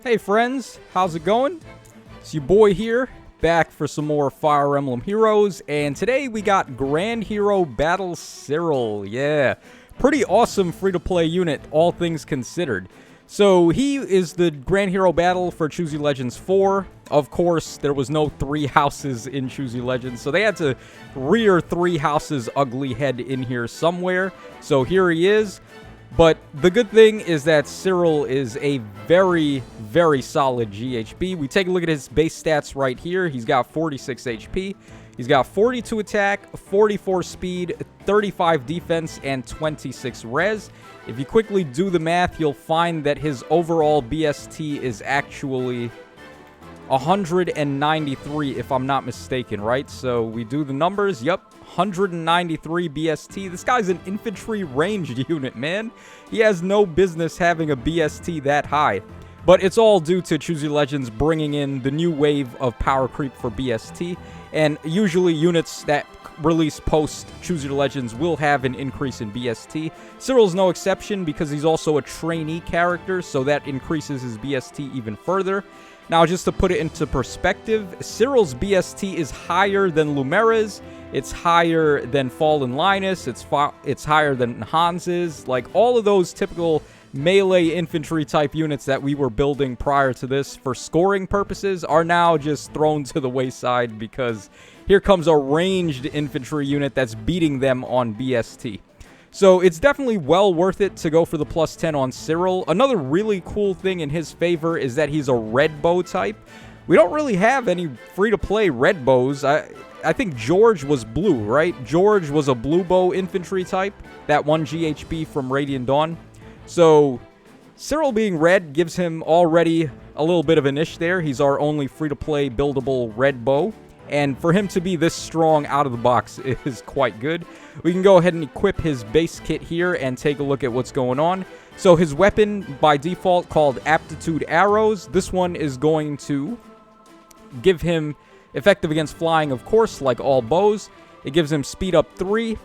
Hey friends, how's it going? It's your boy here, back for some more Fire Emblem Heroes, and today we got Grand Hero Battle Cyril. Yeah, pretty awesome free-to-play unit, all things considered. So he is the Grand Hero Battle for Choose Your Legends 4. Of course, there was no 3 houses in Choose Your Legends, so they had to rear 3 houses ugly head in here somewhere. So here he is. But the good thing is that Cyril is a very, very solid GHB. We take a look at his base stats right here. He's got 46 HP. He's got 42 attack, 44 speed, 35 defense, and 26 res. If you quickly do the math, you'll find that his overall BST is actually 193, if I'm not mistaken, right? So we do the numbers. Yep, 193 BST. This guy's an infantry ranged unit, man. He has no business having a BST that high. But it's all due to Choose Your Legends bringing in the new wave of power creep for BST. And usually units that release post Choose Your Legends will have an increase in BST. Cyril's no exception because he's also a trainee character, so that increases his BST even further. Now, just to put it into perspective, Cyril's BST is higher than Lumera's, it's higher than Fallen Linus, it's higher than Hans's. Like, all of those typical melee infantry type units that we were building prior to this for scoring purposes are now just thrown to the wayside because here comes a ranged infantry unit that's beating them on BST. So it's definitely well worth it to go for the plus 10 on Cyril. Another really cool thing in his favor is that he's a red bow type. We don't really have any free-to-play red bows. I think George was blue, right? George was a blue bow infantry type, that one GHB from Radiant Dawn. So Cyril being red gives him already a little bit of a niche there. He's our only free-to-play buildable red bow. And for him to be this strong out of the box is quite good. We can go ahead and equip his base kit here and take a look at what's going on. So his weapon, by default, called Aptitude Arrows. This one is going to give him effective against flying, of course, like all bows. It gives him speed up 3.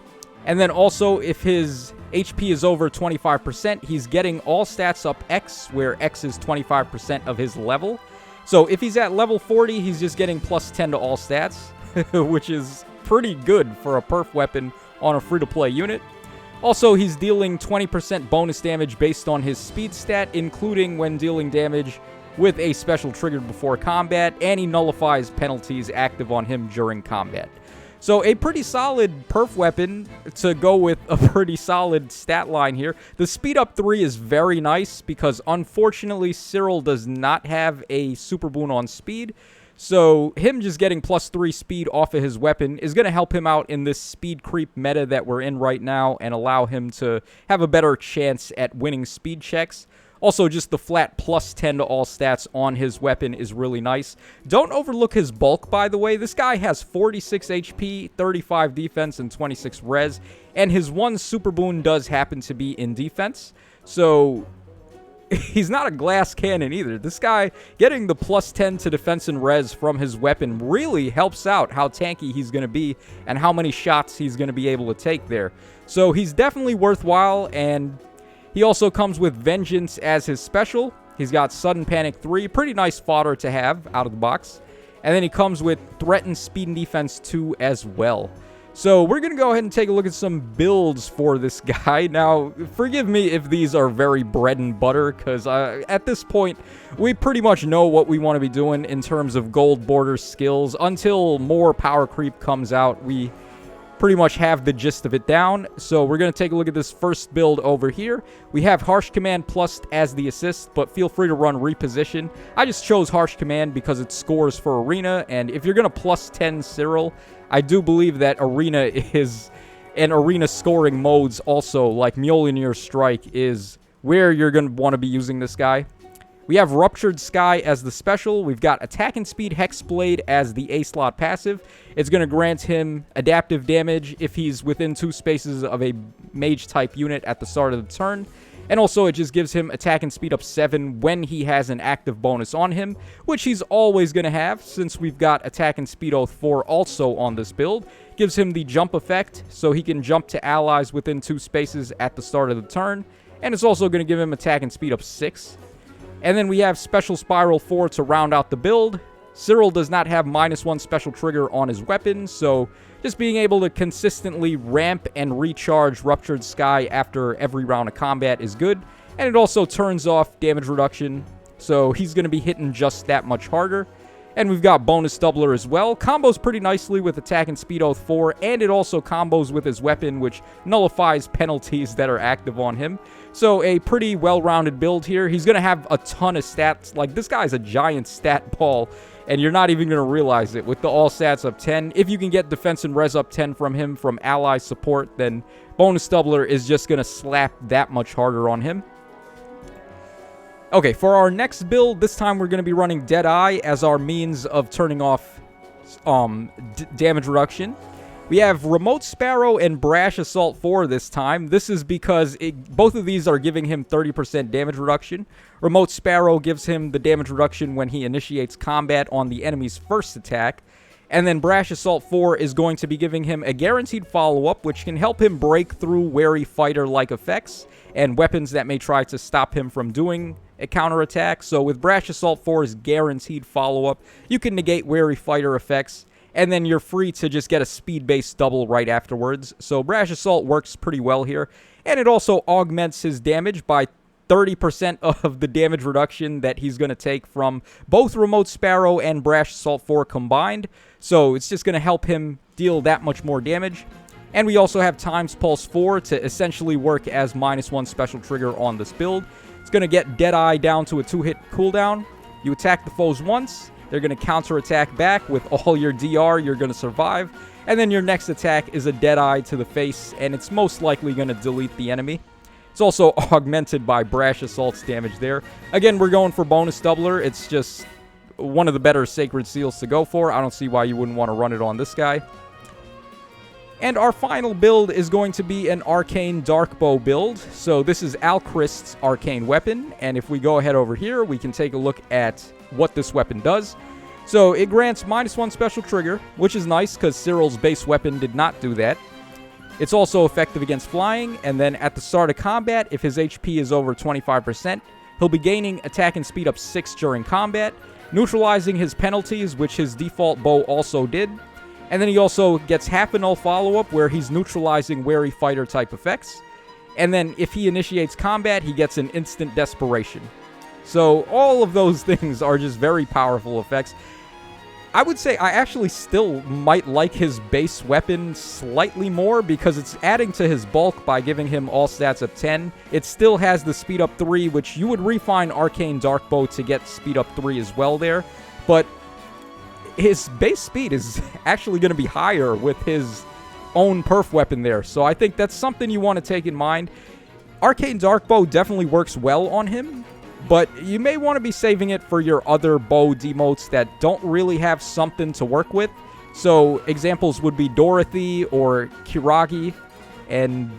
And then also, if his HP is over 25%, he's getting all stats up X, where X is 25% of his level. So if he's at level 40, he's just getting plus 10 to all stats, which is pretty good for a perf weapon on a free-to-play unit. Also, he's dealing 20% bonus damage based on his speed stat, including when dealing damage with a special triggered before combat, and he nullifies penalties active on him during combat. So a pretty solid perf weapon to go with a pretty solid stat line here. The speed up 3 is very nice because unfortunately Cyril does not have a super boon on speed. So him just getting plus 3 speed off of his weapon is going to help him out in this speed creep meta that we're in right now and allow him to have a better chance at winning speed checks. Also, just the flat plus 10 to all stats on his weapon is really nice. Don't overlook his bulk, by the way. This guy has 46 HP, 35 defense, and 26 res. And his one super boon does happen to be in defense. So he's not a glass cannon either. This guy getting the plus 10 to defense and res from his weapon really helps out how tanky he's going to be and how many shots he's going to be able to take there. So he's definitely worthwhile, and he also comes with Vengeance as his special. He's got Sudden Panic 3. Pretty nice fodder to have out of the box. And then he comes with Threaten Speed and Defense 2 as well. So we're going to go ahead and take a look at some builds for this guy. Now, forgive me if these are very bread and butter, because at this point, we pretty much know what we want to be doing in terms of gold border skills. Until more power creep comes out, we pretty much have the gist of it down. So we're going to take a look at this first build over here. We have Harsh Command Plus as the assist, but feel free to run Reposition. I just chose Harsh Command because it scores for Arena, and if you're going to plus 10 Cyril, I do believe that Arena is, and Arena scoring modes also, like Mjolnir Strike, is where you're going to want to be using this guy. We have Ruptured Sky as the special. We've got Attack and Speed Hexblade as the A-slot passive. It's going to grant him adaptive damage if he's within 2 spaces of a mage-type unit at the start of the turn. And also, it just gives him Attack and Speed up 7 when he has an active bonus on him, which he's always going to have since we've got Attack and Speed 4 also on this build. Gives him the jump effect, so he can jump to allies within 2 spaces at the start of the turn. And it's also going to give him Attack and Speed up 6. And then we have Special Spiral 4 to round out the build. Cyril does not have -1 special trigger on his weapon, so just being able to consistently ramp and recharge Ruptured Sky after every round of combat is good. And it also turns off damage reduction, so he's going to be hitting just that much harder. And we've got Bonus Doubler as well. Combos pretty nicely with Attack and Speed Oath 4, and it also combos with his weapon, which nullifies penalties that are active on him. So a pretty well-rounded build here. He's going to have a ton of stats. Like, this guy's a giant stat ball, and you're not even going to realize it with the all stats up 10. If you can get defense and res up 10 from him from ally support, then Bonus Doubler is just going to slap that much harder on him. Okay, for our next build, this time we're going to be running Deadeye as our means of turning off damage reduction. We have Remote Sparrow and Brash Assault 4 this time. This is because both of these are giving him 30% damage reduction. Remote Sparrow gives him the damage reduction when he initiates combat on the enemy's first attack. And then Brash Assault 4 is going to be giving him a guaranteed follow-up, which can help him break through wary fighter-like effects and weapons that may try to stop him from doing a counterattack. So with Brash Assault 4's guaranteed follow-up, you can negate wary fighter effects, and then you're free to just get a speed-based double right afterwards. So Brash Assault works pretty well here, and it also augments his damage by 30% of the damage reduction that he's going to take from both Remote Sparrow and Brash Assault 4 combined. So it's just going to help him deal that much more damage. And we also have Times Pulse 4 to essentially work as -1 special trigger on this build. It's going to get Deadeye down to a 2-hit cooldown. You attack the foes once, they're going to counterattack back with all your DR, you're going to survive. And then your next attack is a Deadeye to the face, and it's most likely going to delete the enemy. It's also augmented by Brash Assault's damage there. Again, we're going for Bonus Doubler. It's just one of the better Sacred Seals to go for. I don't see why you wouldn't want to run it on this guy. And our final build is going to be an Arcane Darkbow build. So this is Alchrist's arcane weapon. And if we go ahead over here, we can take a look at what this weapon does. So it grants -1 special trigger, which is nice because Cyril's base weapon did not do that. It's also effective against flying, and then at the start of combat, if his HP is over 25%, he'll be gaining attack and speed up 6 during combat, neutralizing his penalties, which his default bow also did. And then he also gets half a null follow-up where he's neutralizing wary fighter type effects. And then if he initiates combat, he gets an instant desperation. So all of those things are just very powerful effects. I would say I actually still might like his base weapon slightly more because it's adding to his bulk by giving him all stats of 10. It still has the speed up 3, which you would refine Arcane Darkbow to get speed up 3 as well there. But his base speed is actually going to be higher with his own perf weapon there. So I think that's something you want to take in mind. Arcane Darkbow definitely works well on him, but you may want to be saving it for your other bow demotes that don't really have something to work with. So examples would be Dorothy or Kiragi, and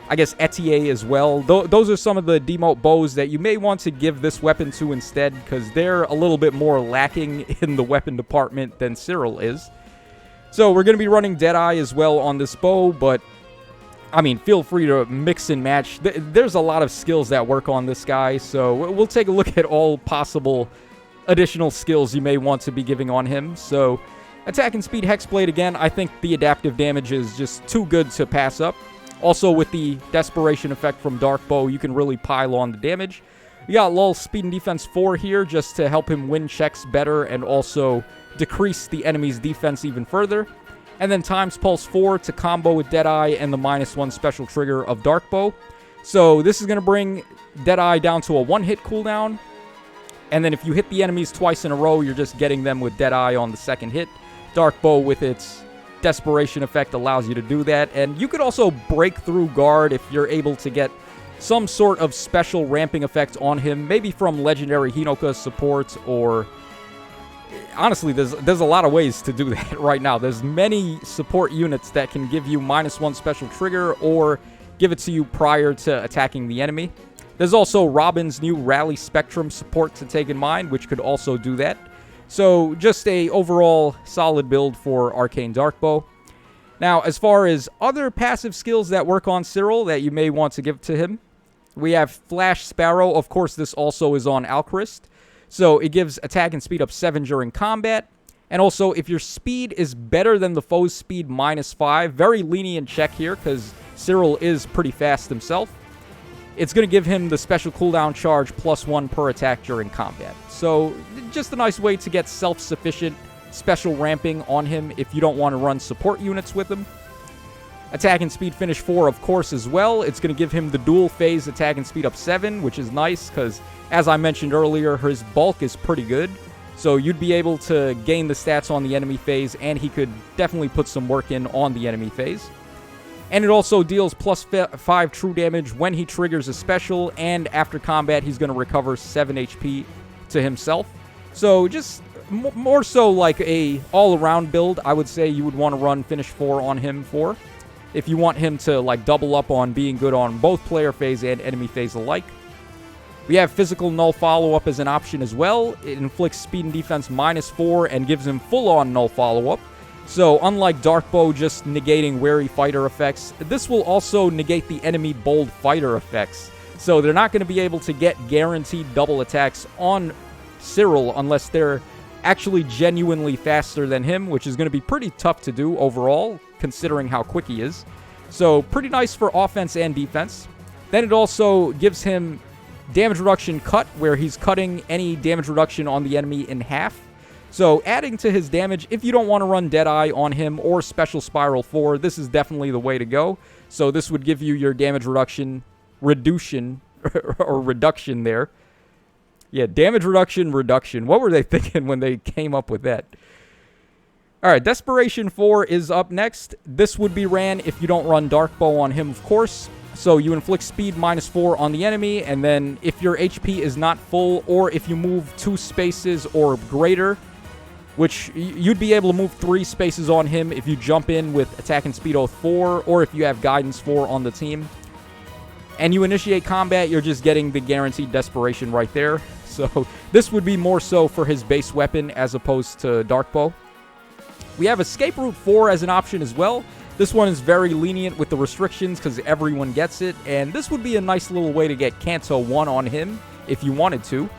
I guess Etier as well. Those are some of the demote bows that you may want to give this weapon to instead, because they're a little bit more lacking in the weapon department than Cyril is. So we're going to be running Deadeye as well on this bow, but I mean, feel free to mix and match. There's a lot of skills that work on this guy, so we'll take a look at all possible additional skills you may want to be giving on him. So, attack and speed Hexblade again, I think the adaptive damage is just too good to pass up. Also, with the desperation effect from Darkbow, you can really pile on the damage. We got Lull Speed and Defense 4 here just to help him win checks better and also decrease the enemy's defense even further. And then Times Pulse 4 to combo with Deadeye and the -1 special trigger of Darkbow. So this is going to bring Deadeye down to a 1-hit cooldown. And then if you hit the enemies twice in a row, you're just getting them with Deadeye on the second hit. Darkbow with its desperation effect allows you to do that. And you could also break through guard if you're able to get some sort of special ramping effect on him. Maybe from Legendary Hinoka support, or honestly, there's a lot of ways to do that right now. There's many support units that can give you -1 special trigger or give it to you prior to attacking the enemy. There's also Robin's new Rally Spectrum support to take in mind, which could also do that. So just a overall solid build for Arcane Darkbow. Now, as far as other passive skills that work on Cyril that you may want to give to him, We have Flash Sparrow. Of course, this also is on Alchrist. So it gives attack and speed up 7 during combat. And also, if your speed is better than the foe's speed -5, very lenient check here because Cyril is pretty fast himself. It's going to give him the special cooldown charge +1 per attack during combat. So just a nice way to get self-sufficient special ramping on him if you don't want to run support units with him. Attack and speed finish 4, of course, as well. It's going to give him the dual phase attack and speed up 7, which is nice because, as I mentioned earlier, his bulk is pretty good. So you'd be able to gain the stats on the enemy phase, and he could definitely put some work in on the enemy phase. And it also deals +5 true damage when he triggers a special, and after combat, he's going to recover 7 HP to himself. So just more so like a all-around build, I would say you would want to run finish 4 on him for, if you want him to like double up on being good on both player phase and enemy phase alike. We have physical null follow-up as an option as well. It inflicts speed and defense -4 and gives him full-on null follow-up. So unlike Darkbow just negating wary fighter effects, this will also negate the enemy bold fighter effects. So they're not going to be able to get guaranteed double attacks on Cyril unless they're actually genuinely faster than him, which is going to be pretty tough to do overall, considering how quick he is. So pretty nice for offense and defense. Then it also gives him damage reduction cut, where he's cutting any damage reduction on the enemy in half. So adding to his damage, if you don't want to run Deadeye on him or Special Spiral 4, this is definitely the way to go. So this would give you your damage reduction or reduction there. Yeah, damage reduction. What were they thinking when they came up with that? Alright, Desperation 4 is up next. This would be ran if you don't run Darkbow on him, of course. So you inflict speed -4 on the enemy, and then if your HP is not full, or if you move 2 spaces or greater, which you'd be able to move 3 spaces on him if you jump in with Attack and Speed Oath 4, or if you have Guidance 4 on the team, and you initiate combat, you're just getting the guaranteed Desperation right there. So this would be more so for his base weapon as opposed to Darkbow. We have Escape Route 4 as an option as well. This one is very lenient with the restrictions because everyone gets it, and this would be a nice little way to get Canto 1 on him if you wanted to.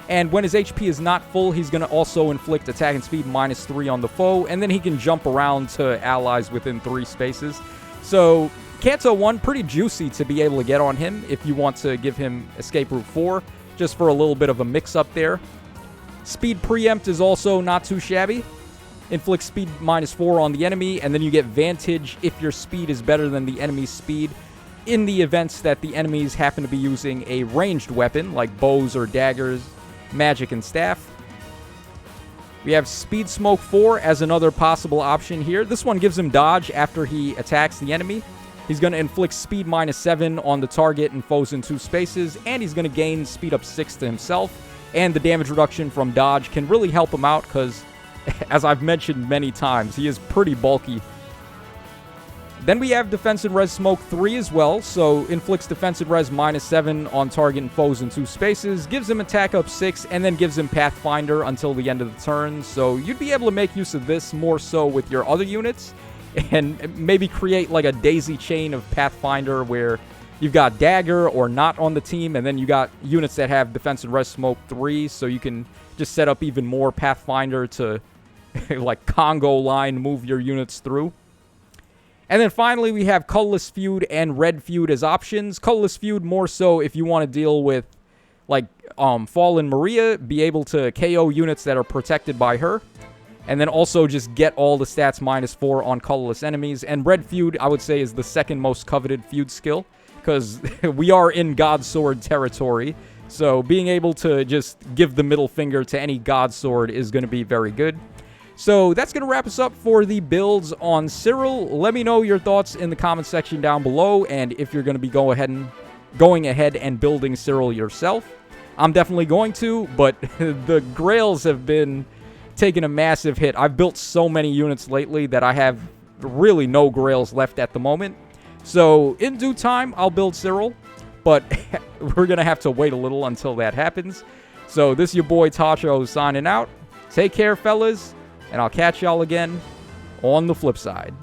And when his HP is not full, he's going to also inflict attack and speed -3 on the foe, and then he can jump around to allies within 3 spaces. So Canto 1, pretty juicy to be able to get on him if you want to give him Escape Route 4, just for a little bit of a mix-up there. Spd Preempt is also not too shabby. Inflict speed -4 on the enemy, and then you get Vantage if your speed is better than the enemy's speed in the events that the enemies happen to be using a ranged weapon, like bows or daggers, magic, and staff. We have Spd Smoke 4 as another possible option here. This one gives him dodge after he attacks the enemy. He's going to inflict speed -7 on the target and foes in 2 spaces, and he's going to gain speed up 6 to himself, and the damage reduction from dodge can really help him out because, as I've mentioned many times, he is pretty bulky. Then we have Defense and Res Smoke 3 as well, so inflicts Defense and Res -7 on target and foes in 2 spaces, gives him attack up 6, and then gives him Pathfinder until the end of the turn. So you'd be able to make use of this more so with your other units, and maybe create like a daisy chain of Pathfinder where you've got Dagger or Not on the team, and then you got units that have Defense and Res Smoke 3, so you can just set up even more Pathfinder to like Congo line move your units through. And then finally we have Colorless Feud and Red Feud as options. Colorless Feud more so if you want to deal with like Fallen Maria, be able to KO units that are protected by her, and then also just get all the stats -4 on colorless enemies. And Red Feud, I would say, is the second most coveted feud skill, because we are in God Sword territory. So being able to just give the middle finger to any God Sword is going to be very good. So that's going to wrap us up for the builds on Cyril. Let me know your thoughts in the comment section down below, and if you're going to be going ahead and building Cyril yourself. I'm definitely going to, but the grails have been taking a massive hit. I've built so many units lately that I have really no grails left at the moment. So in due time, I'll build Cyril, but we're going to have to wait a little until that happens. So this is your boy Tacho signing out. Take care, fellas, and I'll catch y'all again on the flip side.